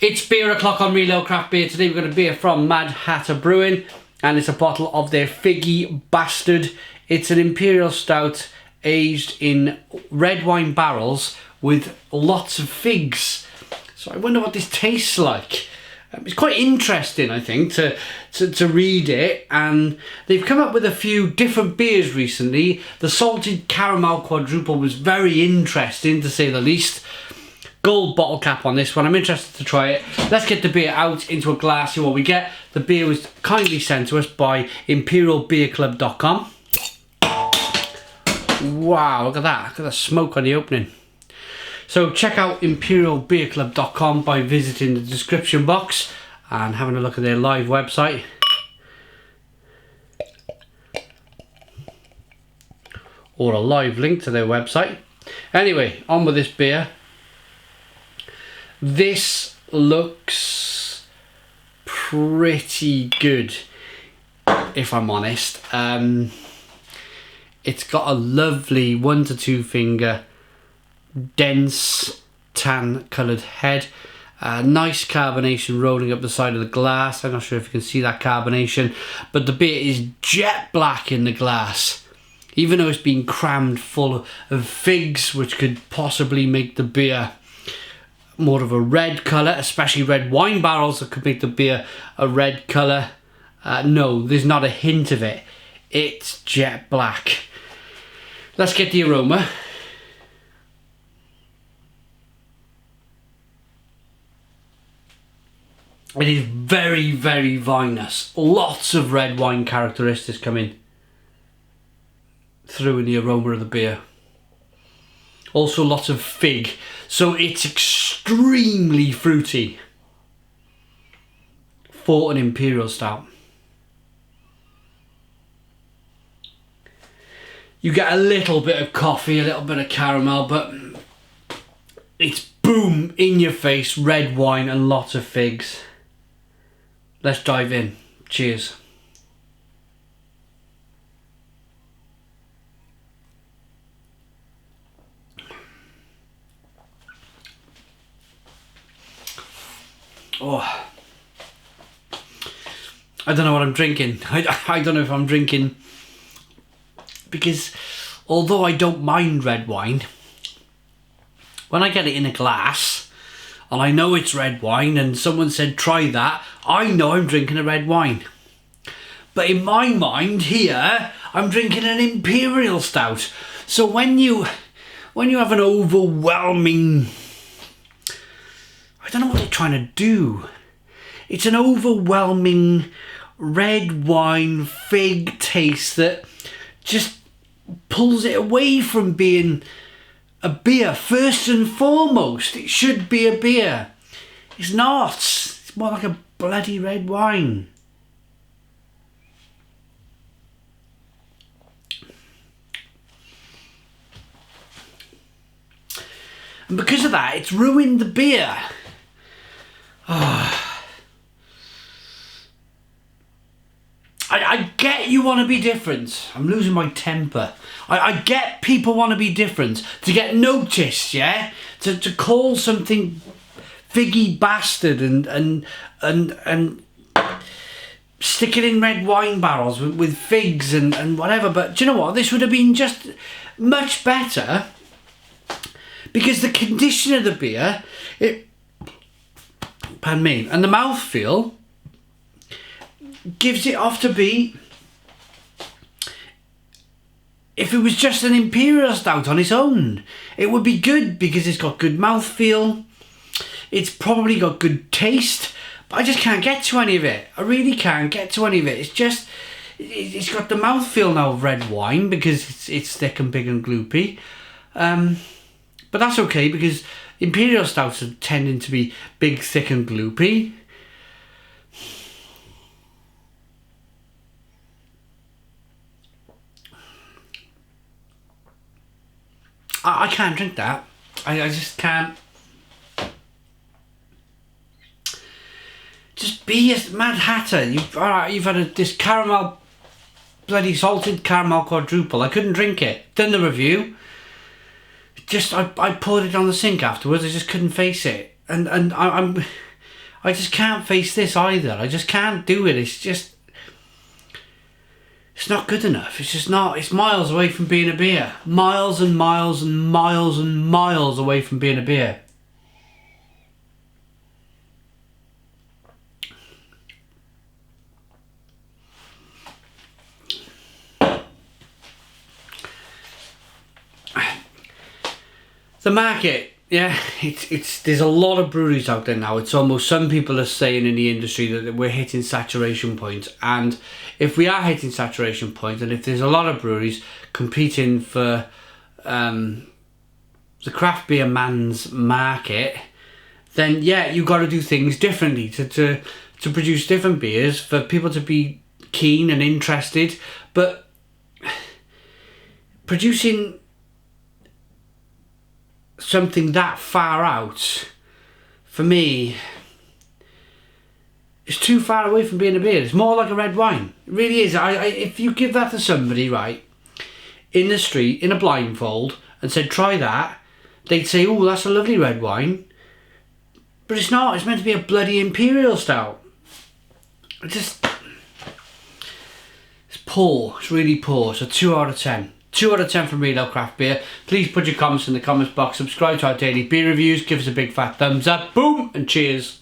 It's beer o'clock on Real Ale Craft Beer. Today we've got a beer from Mad Hatter Brewing, and it's a bottle of their Figgy Bastard. It's an Imperial Stout aged in red wine barrels with lots of figs. So I wonder what this tastes like. It's quite interesting, I think, to read it, and they've come up with a few different beers recently. The salted caramel quadruple was very interesting, to say the least. Gold bottle cap on this one. I'm interested to try it. Let's get the beer out into a glass, see what we get. The beer was kindly sent to us by imperialbeerclub.com. Wow, look at that. Look at the smoke on the opening. So check out imperialbeerclub.com by visiting the description box and having a look at their live website. Or a live link to their website. Anyway, on with this beer. This looks pretty good, if I'm honest. It's got a lovely 1 to 2 finger, dense tan coloured head. Nice carbonation rolling up the side of the glass. I'm not sure if you can see that carbonation, but the beer is jet black in the glass. Even though it's been crammed full of figs, which could possibly make the beer more of a red colour, especially red wine barrels that could make the beer a red colour. No, there's not a hint of it. It's jet black. Let's get the aroma. It is very, very vinous. Lots of red wine characteristics coming through in the aroma of the beer. Also lots of fig, so it's extremely fruity for an Imperial Stout. You get a little bit of coffee, a little bit of caramel, but it's boom, in your face, red wine and lots of figs. Let's dive in. Cheers. Oh, I don't know what I'm drinking. I don't know if I'm drinking, because although I don't mind red wine, when I get it in a glass and I know it's red wine and someone said try that, I know I'm drinking a red wine. But in my mind here, I'm drinking an Imperial Stout. So when you have an overwhelming, I don't know what they're trying to do. It's an overwhelming red wine fig taste that just pulls it away from being a beer. First and foremost, it should be a beer. It's not. It's more like a bloody red wine. And because of that, it's ruined the beer. I get you want to be different. I'm losing my temper. I get people want to be different, to get noticed, yeah? To call something Figgy Bastard and stick it in red wine barrels with figs and whatever. But do you know what? This would have been just much better, because the condition of the beer, pardon me, and the mouthfeel gives it off to be, if it was just an Imperial Stout on its own, it would be good, because it's got good mouthfeel, it's probably got good taste, but I just can't get to any of it. I really can't get to any of it. It's just, it's got the mouthfeel now of red wine, because it's thick and big and gloopy. But that's okay, because Imperial Stouts are tending to be big, thick and gloopy. I can't drink that. I just can't. Just be a Mad Hatter. You've had this caramel, bloody salted caramel quadruple. I couldn't drink it. Done the review. Just I poured it on the sink afterwards. I just couldn't face it, and I'm I just can't face this either. I just can't do it. It's not good enough. It's just not. It's miles away from being a beer. Miles and miles and miles and miles away from being a beer. The market, yeah, there's a lot of breweries out there now. It's almost, some people are saying in the industry that we're hitting saturation point, and if we are hitting saturation point, and if there's a lot of breweries competing for the craft beer man's market, then yeah, you got to do things differently to produce different beers for people to be keen and interested. But producing something that far out, for me, it's too far away from being a beer. It's more like a red wine. It really is. If you give that to somebody, right, in the street, in a blindfold, and said, try that, they'd say, oh, that's a lovely red wine. But it's not. It's meant to be a bloody Imperial Stout. It's poor. It's really poor. So 2 out of 10. 2 out of 10 from Real Craft Beer. Please put your comments in the comments box. Subscribe to our daily beer reviews. Give us a big fat thumbs up. Boom and cheers.